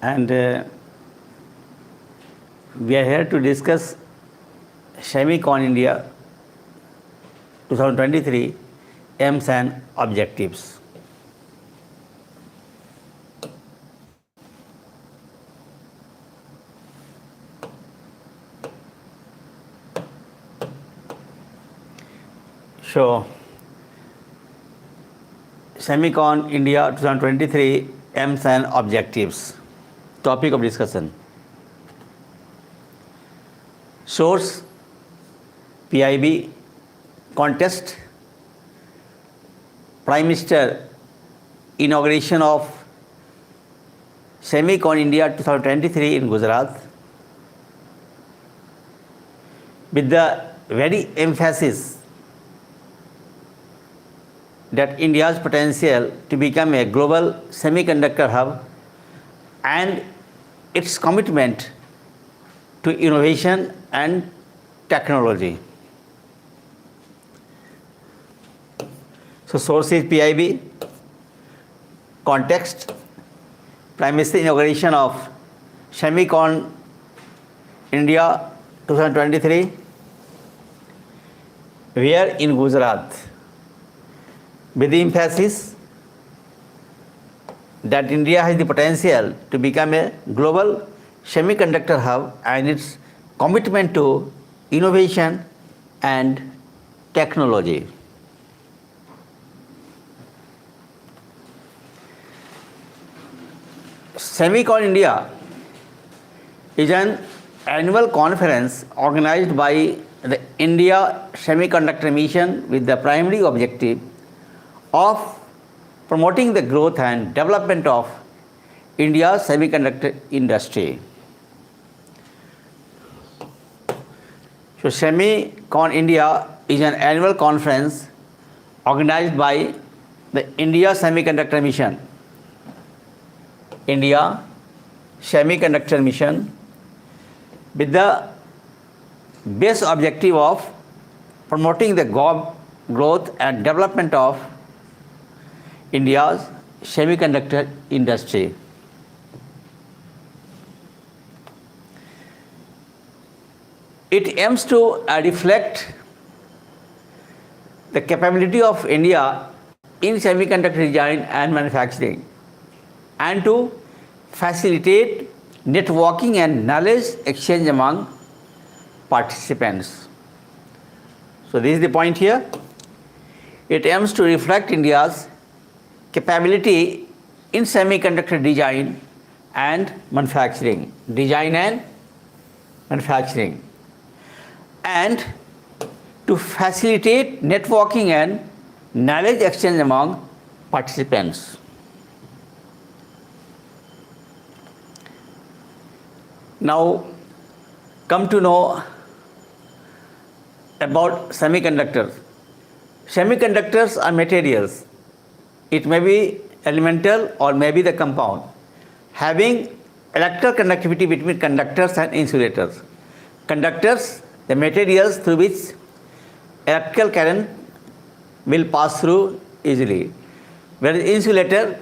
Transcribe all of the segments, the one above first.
and we are here to discuss SemiconIndia 2023 aims and objectives. So, SemiconIndia 2023 aims and objectives. Topic of discussion. Source, PIB, contest, Prime Minister inauguration of SemiconIndia 2023 in Gujarat, with the very emphasis that India's potential to become a global semiconductor hub and its commitment to innovation and technology. So, source is PIB, context, Prime Minister inauguration of SemiconIndia 2023, where in Gujarat, with the emphasis that India has the potential to become a global semiconductor hub and its commitment to innovation and technology. SemiconIndia is an annual conference organized by the India Semiconductor Mission with the primary objective of promoting the growth and development of India's semiconductor industry. So, SemiconIndia is an annual conference organized by the India Semiconductor Mission. India Semiconductor Mission with the base objective of promoting the growth and development of India's semiconductor industry. It aims to reflect the capability of India in semiconductor design and manufacturing and to facilitate networking and knowledge exchange among participants. So, this is the point here. It aims to reflect India's capability in semiconductor design and manufacturing, and to facilitate networking and knowledge exchange among participants. Now, come to know about semiconductors. Semiconductors are materials. It may be elemental or may be the compound, having electrical conductivity between conductors and insulators. Conductors, the materials through which electrical current will pass through easily, whereas insulator,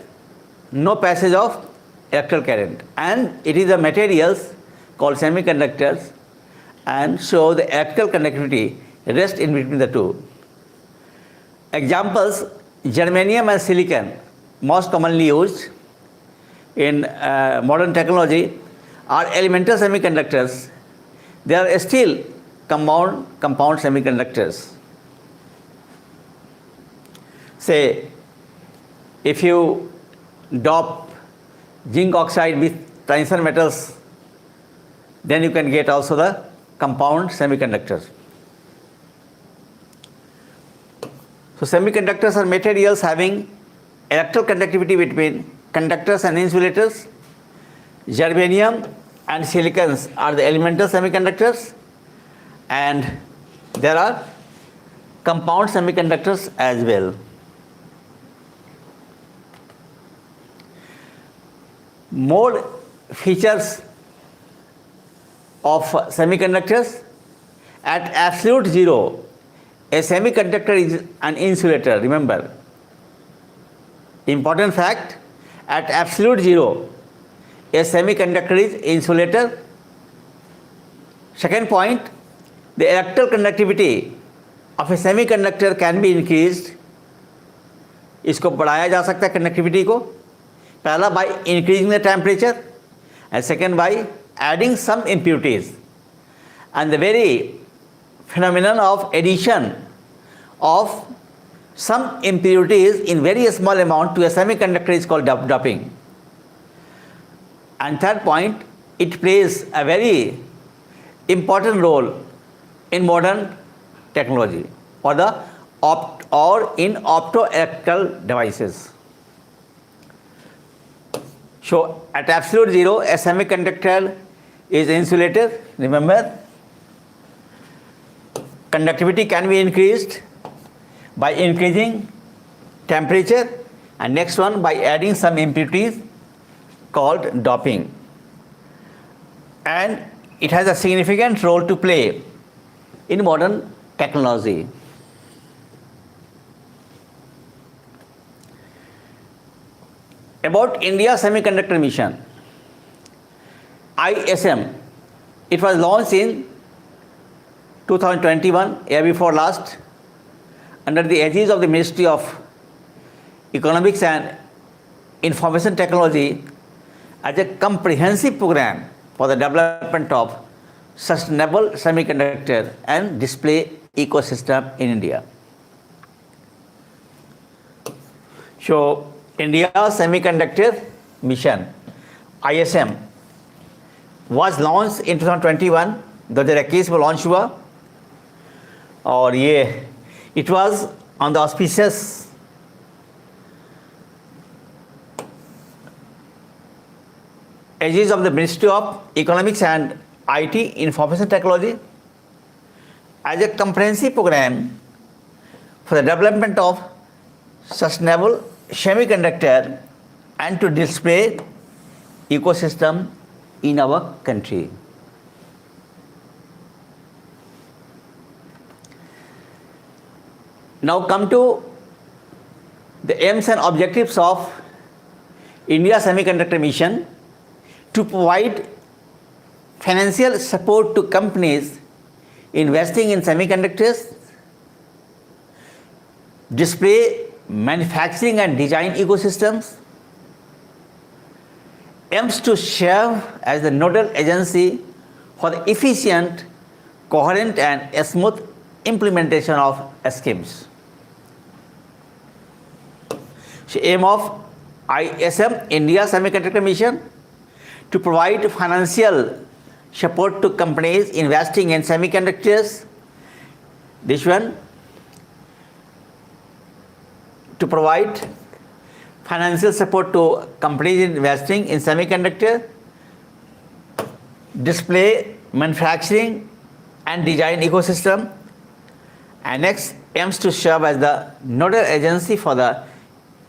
no passage of electrical current, and it is the materials called semiconductors, and so the electrical conductivity rests in between the two. Examples: germanium and silicon, most commonly used in modern technology, are elemental semiconductors. They are still compound semiconductors. Say, if you dope zinc oxide with transition metals, then you can get also the compound semiconductors. So, semiconductors are materials having electrical conductivity between conductors and insulators. Germanium and silicons are the elemental semiconductors, and there are compound semiconductors as well. More features of semiconductors: at absolute zero, a semiconductor is an insulator. Remember, important fact, at absolute zero, a semiconductor is insulator. Second point, the electrical conductivity of a semiconductor can be increased. इसको बढ़ाया जा सकता है conductivity को, पहला by increasing the temperature and second by adding some impurities. And the very phenomenon of addition of some impurities in very small amount to a semiconductor is called doping. And third point, it plays a very important role in modern technology or in optoelectrical devices. So at absolute zero, a semiconductor is insulated. Remember, conductivity can be increased by increasing temperature, and next one by adding some impurities called doping. And it has a significant role to play in modern technology. About India Semiconductor Mission, ISM, it was launched in 2021, year before last, under the aegis of the Ministry of Economics and Information Technology as a comprehensive program for the development of sustainable semiconductor and display ecosystem in India. So, India Semiconductor Mission, ISM, was launched in 2021, 2021 में launch हुआ और ये it was on the auspicious aegis of the Ministry of Economics and IT Information Technology as a comprehensive program for the development of sustainable semiconductor and to display ecosystem in our country. Now come to the aims and objectives of India Semiconductor Mission to provide financial support to companies investing in semiconductors, display, manufacturing and design ecosystems, aims to serve as the nodal agency for the efficient, coherent and smooth implementation of schemes. So aim of ISM, India Semiconductor Mission, to provide financial support to companies investing in semiconductors. This one, to provide financial support to companies investing in semiconductor, display, manufacturing and design ecosystem. And next, aims to serve as the nodal agency for the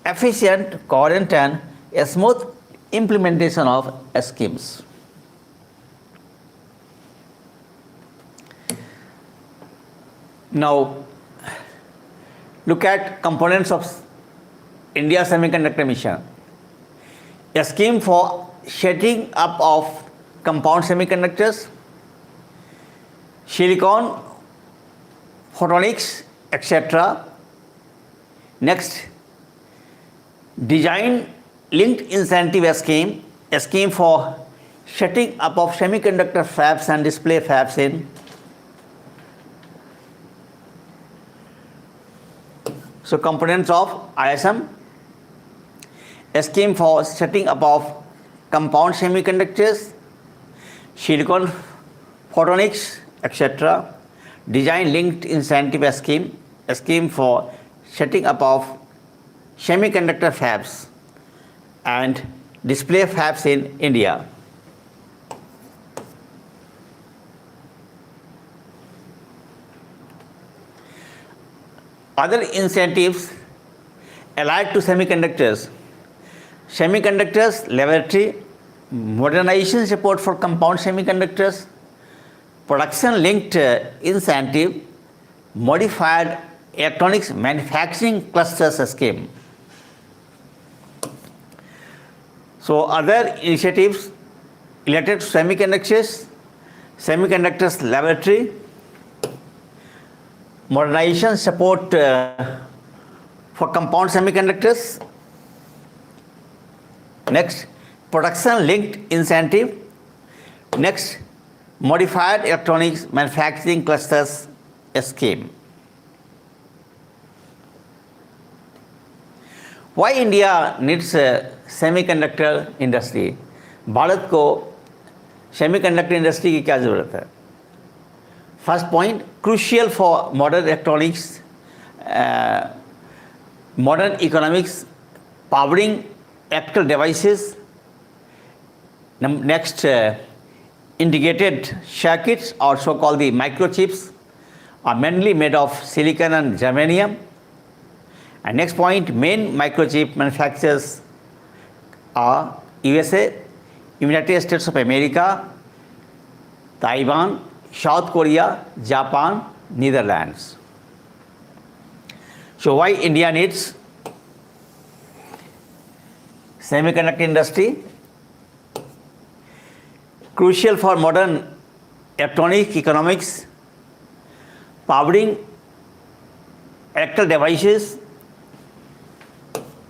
efficient, coherent and smooth implementation of schemes. Now, look at components of India Semiconductor Mission. A scheme for setting up of compound semiconductors, silicon, photonics, etc. Next, design linked incentive scheme, a scheme for setting up of semiconductor fabs and display fabs in. So components of ISM, a scheme for setting up of compound semiconductors, silicon, photonics, etc. Design linked incentive scheme, a scheme for setting up of semiconductor fabs and display fabs in India. Other incentives allied to semiconductors, laboratory, modernization support for compound semiconductors, production linked incentive, modified electronics manufacturing clusters scheme. So other initiatives related to semiconductors laboratory, modernization support for compound semiconductors. Next, production linked incentive. Next, modified electronics manufacturing clusters scheme. Why India needs a semiconductor industry? Bharat को semiconductor industry की क्या ज़रूरत है? First point, crucial for modern electronics, modern economics, powering electrical devices. Next, integrated circuits, also called the microchips, are mainly made of silicon and germanium. And next point, main microchip manufacturers are USA, United States of America, Taiwan, South Korea, Japan, Netherlands. So why India needs semiconductor industry? Crucial for modern electronic economics, powering electrical devices,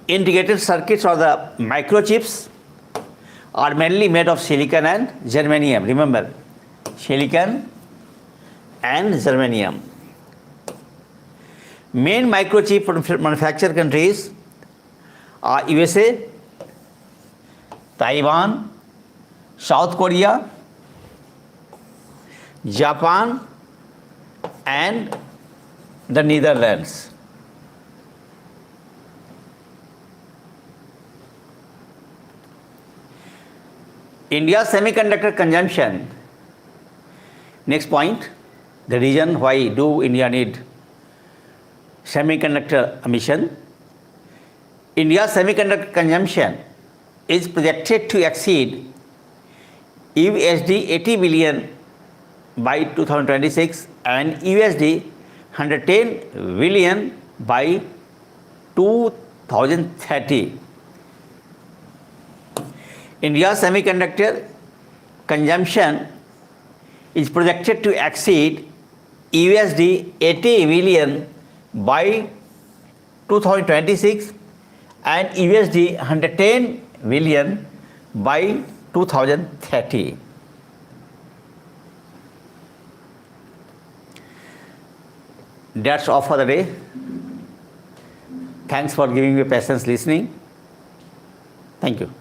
integrated circuits or the microchips are mainly made of silicon and germanium. Remember, silicon and germanium. Main microchip manufacturer countries are USA, Taiwan, South Korea, Japan, and the Netherlands. India's semiconductor consumption. Next point, the reason why do India need semiconductor emission. India's semiconductor consumption is projected to exceed USD 80 billion by 2026 and USD 110 billion by 2030. India's semiconductor consumption is projected to exceed USD 80 billion by 2026 and USD 110 billion by 2030. That's all for the day. Thanks for giving me patience listening. Thank you.